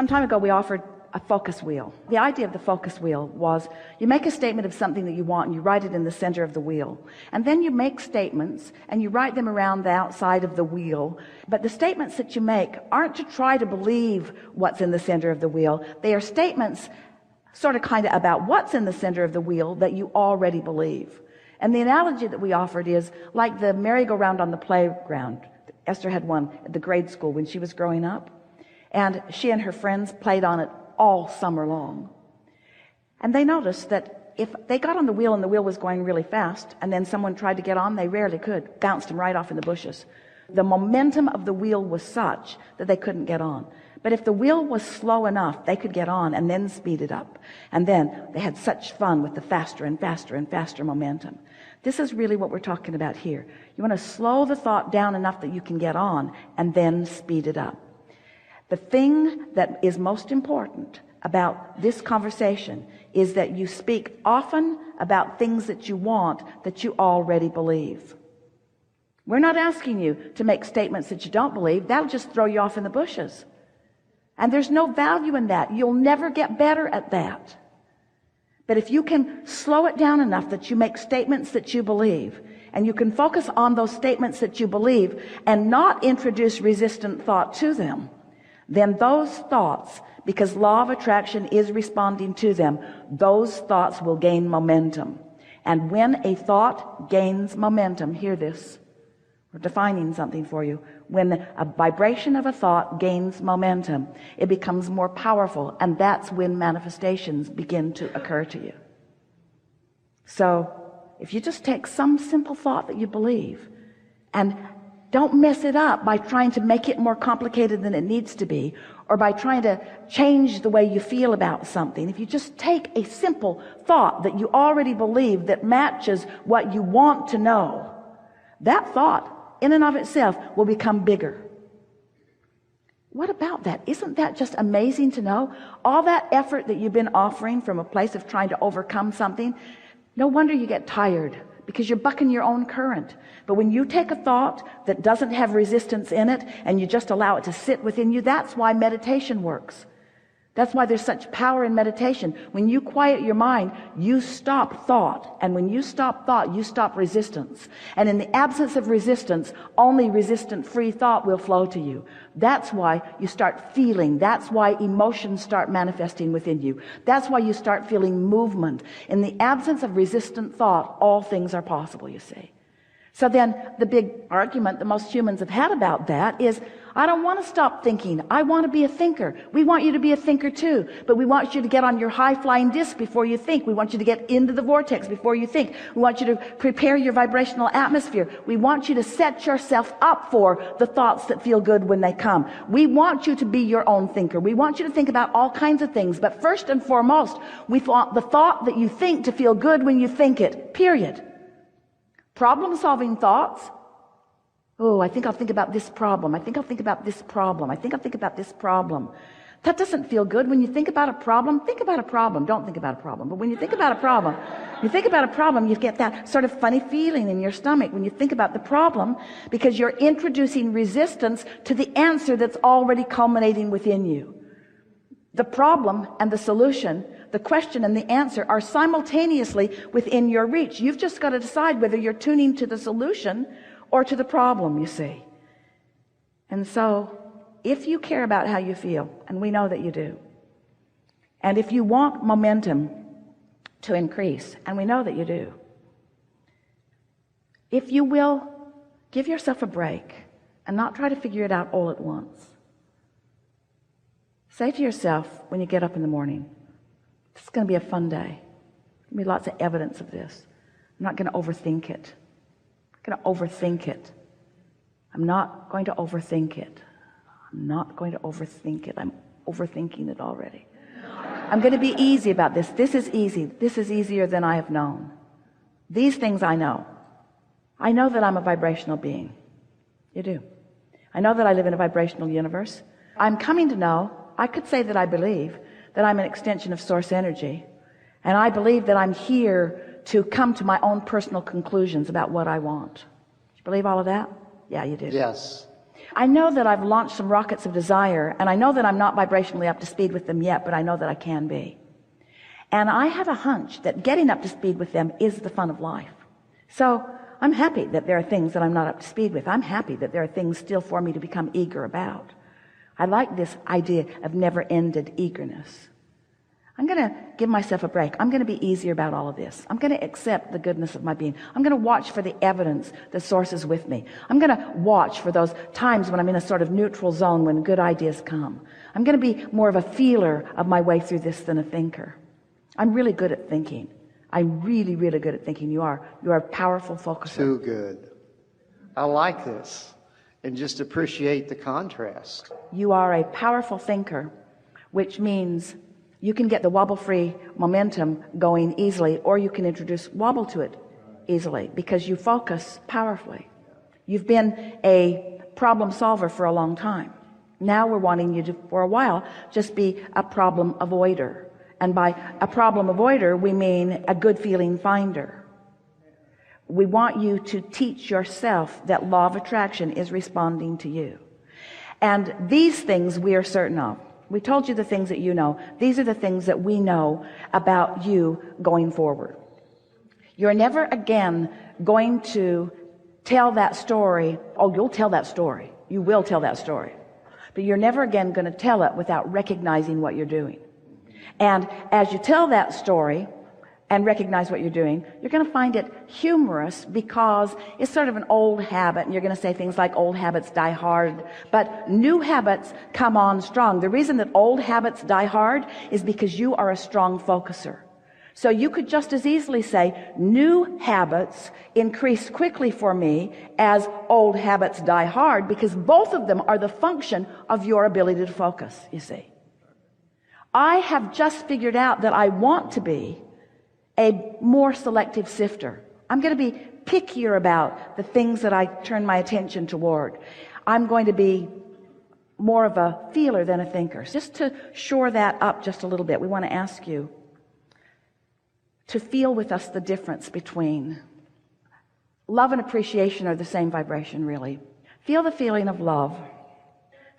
Some time ago we offered a focus wheel. The idea of the focus wheel was you make a statement of something that you want and you write it in the center of the wheel, and then you make statements and you write them around the outside of the wheel. But the statements that you make aren't to try to believe what's in the center of the wheel. They are statements sort of kind of about what's in the center of the wheel that you already believe. And the analogy that we offered is like the merry-go-round on the playground. Esther had one at the grade school when she was growing up, and she and her friends played on it all summer long. And they noticed that if they got on the wheel and the wheel was going really fast and then someone tried to get on, they rarely could. Bounced them right off in the bushes. The momentum of the wheel was such that they couldn't get on. But if the wheel was slow enough, they could get on and then speed it up. And then they had such fun with the faster and faster and faster momentum. This is really what we're talking about here. You want to slow the thought down enough that you can get on and then speed it up. The thing that is most important about this conversation is that you speak often about things that you want that you already believe. We're not asking you to make statements that you don't believe. That'll just throw you off in the bushes. And there's no value in that. You'll never get better at that. But if you can slow it down enough that you make statements that you believe, and you can focus on those statements that you believe and not introduce resistant thought to them, then those thoughts, because law of attraction is responding to them, those thoughts will gain momentum. And when a thought gains momentum, hear this, we're defining something for you. When a vibration of a thought gains momentum, it becomes more powerful, and that's when manifestations begin to occur to you. So if you just take some simple thought that you believe and don't mess it up by trying to make it more complicated than it needs to be, or by trying to change the way you feel about something. If you just take a simple thought that you already believe that matches what you want to know, that thought in and of itself will become bigger. What about that? Isn't that just amazing to know? All that effort that you've been offering from a place of trying to overcome something, no wonder you get tired, because you're bucking your own current. But when you take a thought that doesn't have resistance in it and you just allow it to sit within you, that's why meditation works. That's why there's such power in meditation. When you quiet your mind, you stop thought. And when you stop thought, you stop resistance. And in the absence of resistance, only resistant-free thought will flow to you. That's why you start feeling. That's why emotions start manifesting within you. That's why you start feeling movement. In the absence of resistant thought, all things are possible, you see. So then the big argument that most humans have had about that is, I don't want to stop thinking. I want to be a thinker. We want you to be a thinker too, but we want you to get on your high-flying disc before you think. We want you to get into the vortex before you think. We want you to prepare your vibrational atmosphere. We want you to set yourself up for the thoughts that feel good when they come. We want you to be your own thinker. We want you to think about all kinds of things, but first and foremost, we want the thought that you think to feel good when you think it, period. Problem-solving thoughts. Oh, I think I'll think about this problem. I think I'll think about this problem. I think I'll think about this problem. That doesn't feel good. When you think about a problem, think about a problem. Don't think about a problem. But when you think about a problem, you get that sort of funny feeling in your stomach when you think about the problem, because you're introducing resistance to the answer that's already culminating within you. The problem and the solution, the question and the answer are simultaneously within your reach. You've just got to decide whether you're tuning to the solution or to the problem, you see. And so, if you care about how you feel, and we know that you do, and if you want momentum to increase, and we know that you do, if you will give yourself a break and not try to figure it out all at once, say to yourself when you get up in the morning, this is going to be a fun day. There'll be lots of evidence of this. I'm not going to overthink it. I'm not going to overthink it. I'm not going to overthink it. I'm not going to overthink it. I'm overthinking it already. I'm going to be easy about this. This is easy. This is easier than I have known. These things I know. I know that I'm a vibrational being. You do. I know that I live in a vibrational universe. I'm coming to know, I could say that I believe that I'm an extension of source energy. And I believe that I'm here to come to my own personal conclusions about what I want. Do you believe all of that? Yeah, you do. Yes. I know that I've launched some rockets of desire, and I know that I'm not vibrationally up to speed with them yet, but I know that I can be. And I have a hunch that getting up to speed with them is the fun of life. So I'm happy that there are things that I'm not up to speed with. I'm happy that there are things still for me to become eager about. I like this idea of never-ended eagerness. I'm going to give myself a break. I'm going to be easier about all of this. I'm going to accept the goodness of my being. I'm going to watch for the evidence that Source is with me. I'm going to watch for those times when I'm in a sort of neutral zone when good ideas come. I'm going to be more of a feeler of my way through this than a thinker. I'm really good at thinking. I'm really, really good at thinking. You are a powerful focuser. Too good. I like this. And just appreciate the contrast. You are a powerful thinker, which means you can get the wobble-free momentum going easily, or you can introduce wobble to it easily because you focus powerfully. You've been a problem solver for a long time. Now we're wanting you to, for a while, just be a problem avoider. And by a problem avoider, we mean a good feeling finder. We want you to teach yourself that law of attraction is responding to you. And these things we are certain of. We told you the things that you know. These are the things that we know about you going forward. You're never again going to tell that story. Oh, you'll tell that story. You will tell that story. But you're never again going to tell it without recognizing what you're doing. And as you tell that story and recognize what you're doing, you're going to find it humorous because it's sort of an old habit, and you're going to say things like old habits die hard, but new habits come on strong. The reason that old habits die hard is because you are a strong focuser. So you could just as easily say new habits increase quickly for me as old habits die hard, because both of them are the function of your ability to focus, you see. I have just figured out that I want to be a more selective sifter. I'm going to be pickier about the things that I turn my attention toward. I'm going to be more of a feeler than a thinker. Just to shore that up just a little bit, we want to ask you to feel with us the difference between love and appreciation are the same vibration, really. Feel the feeling of love.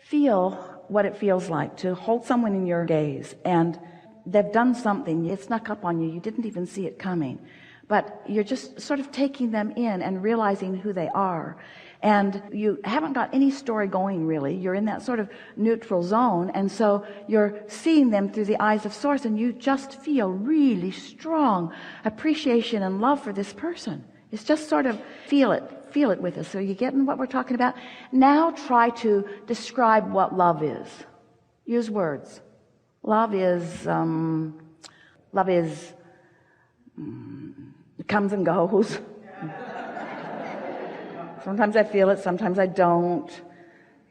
Feel what it feels like to hold someone in your gaze and they've done something, it snuck up on you, you didn't even see it coming, but you're just sort of taking them in and realizing who they are, and you haven't got any story going really. You're in that sort of neutral zone, and so you're seeing them through the eyes of Source, and you just feel really strong appreciation and love for this person. It's just sort of feel it with us. Are you getting what we're talking about? Now try to describe what love is. Use words. Love is it comes and goes. Sometimes I feel it, sometimes I don't.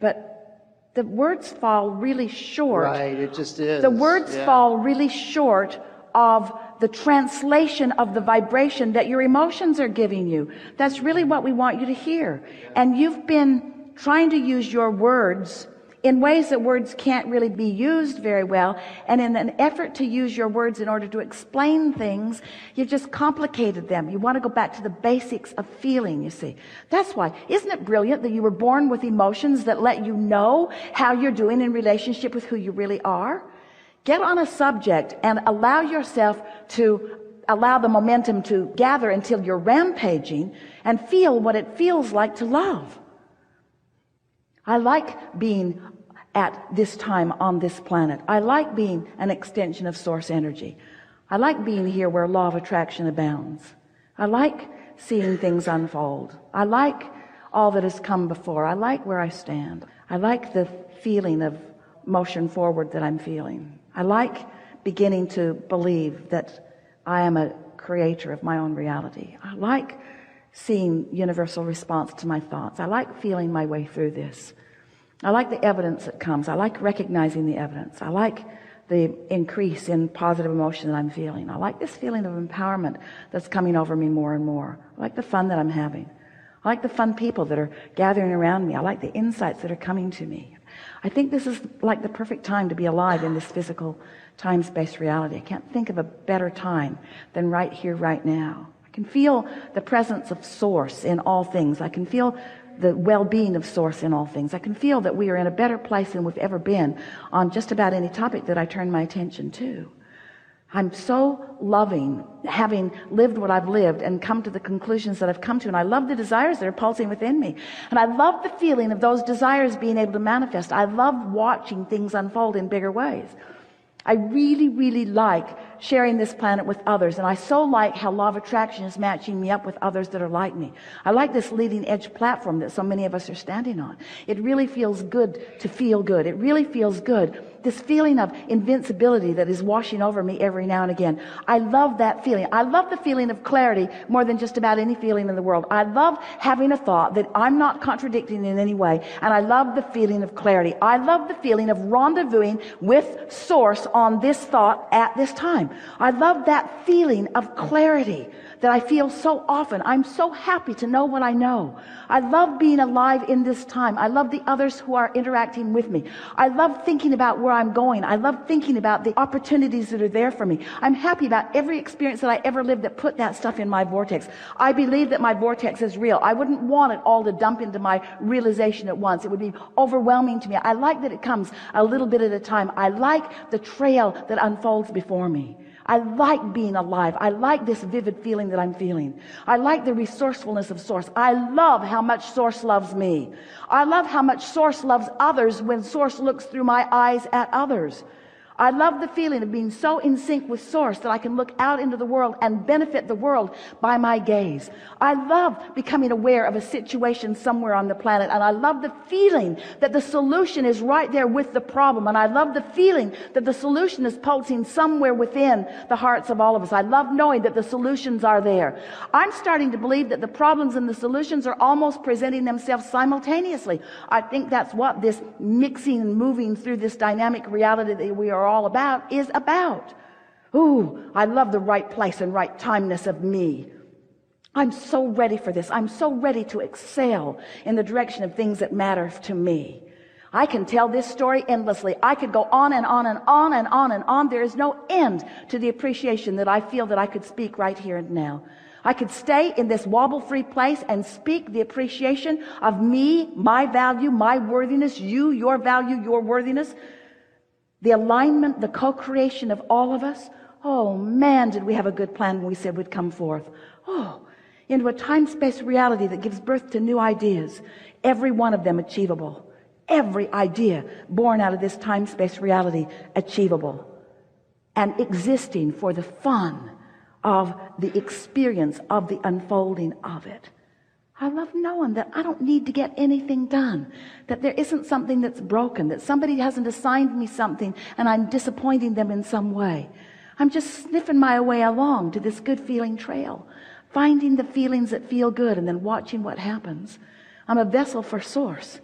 But the words fall really short. Right, it just is. The words fall really short of the translation of the vibration that your emotions are giving you. That's really what we want you to hear. And you've been trying to use your words in ways that words can't really be used very well, and in an effort to use your words in order to explain things, you've just complicated them. You want to go back to the basics of feeling, you see. That's why. Isn't it brilliant that you were born with emotions that let you know how you're doing in relationship with who you really are? Get on a subject and allow yourself to allow the momentum to gather until you're rampaging and feel what it feels like to love. I like being at this time on this planet. I like being an extension of Source energy. I like being here where law of attraction abounds. I like seeing things unfold. I like all that has come before. I like where I stand. I like the feeling of motion forward that I'm feeling. I like beginning to believe that I am a creator of my own reality. I like seeing universal response to my thoughts. I like feeling my way through this. I like the evidence that comes. I like recognizing the evidence. I like the increase in positive emotion that I'm feeling. I like this feeling of empowerment that's coming over me more and more. I like the fun that I'm having. I like the fun people that are gathering around me. I like the insights that are coming to me. I think this is like the perfect time to be alive in this physical time-space reality. I can't think of a better time than right here, right now. I can feel the presence of Source in all things. I can feel the well-being of Source in all things. I can feel that we are in a better place than we've ever been on just about any topic that I turn my attention to. I'm so loving having lived what I've lived and come to the conclusions that I've come to. And I love the desires that are pulsing within me. And I love the feeling of those desires being able to manifest. I love watching things unfold in bigger ways. I really, really like sharing this planet with others. And I so like how law of attraction is matching me up with others that are like me. I like this leading edge platform that so many of us are standing on. It really feels good to feel good. It really feels good. This feeling of invincibility that is washing over me every now and again. I love that feeling. I love the feeling of clarity more than just about any feeling in the world. I love having a thought that I'm not contradicting in any way. And I love the feeling of clarity. I love the feeling of rendezvousing with Source on this thought at this time. I love that feeling of clarity that I feel so often. I'm so happy to know what I know. I love being alive in this time. I love the others who are interacting with me. I love thinking about where I'm going. I love thinking about the opportunities that are there for me. I'm happy about every experience that I ever lived that put that stuff in my vortex. I believe that my vortex is real. I wouldn't want it all to dump into my realization at once. It would be overwhelming to me. I like that it comes a little bit at a time. I like the trail that unfolds before me. I like being alive. I like this vivid feeling that I'm feeling. I like the resourcefulness of Source. I love how much Source loves me. I love how much Source loves others when Source looks through my eyes at others. I love the feeling of being so in sync with Source that I can look out into the world and benefit the world by my gaze. I love becoming aware of a situation somewhere on the planet, and I love the feeling that the solution is right there with the problem, and I love the feeling that the solution is pulsing somewhere within the hearts of all of us. I love knowing that the solutions are there. I'm starting to believe that the problems and the solutions are almost presenting themselves simultaneously. I think that's what this mixing and moving through this dynamic reality that we are all about is about. Ooh, I love the right place and right timeness of me. I'm so ready for this. I'm so ready to excel in the direction of things that matter to me. I can tell this story endlessly. I could go on and on and on and on and on. There is no end to the appreciation that I feel that I could speak right here and now. I could stay in this wobble-free place and speak the appreciation of me, my value, my worthiness, you, your value, your worthiness, the alignment, the co-creation of all of us. Oh man, did we have a good plan when we said we'd come forth. Oh, into a time-space reality that gives birth to new ideas, every one of them achievable. Every idea born out of this time-space reality achievable and existing for the fun of the experience of the unfolding of it. I love knowing that I don't need to get anything done, that there isn't something that's broken, that somebody hasn't assigned me something and I'm disappointing them in some way. I'm just sniffing my way along to this good feeling trail, finding the feelings that feel good and then watching what happens. I'm a vessel for Source.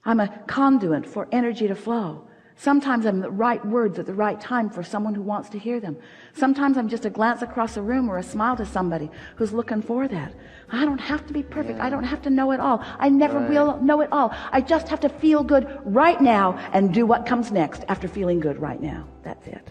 I'm a conduit for energy to flow. Sometimes I'm the right words at the right time for someone who wants to hear them. Sometimes I'm just a glance across the room or a smile to somebody who's looking for that. I don't have to be perfect. I don't have to know it all. I never will know it all. I just have to feel good right now and do what comes next after feeling good right now. That's it.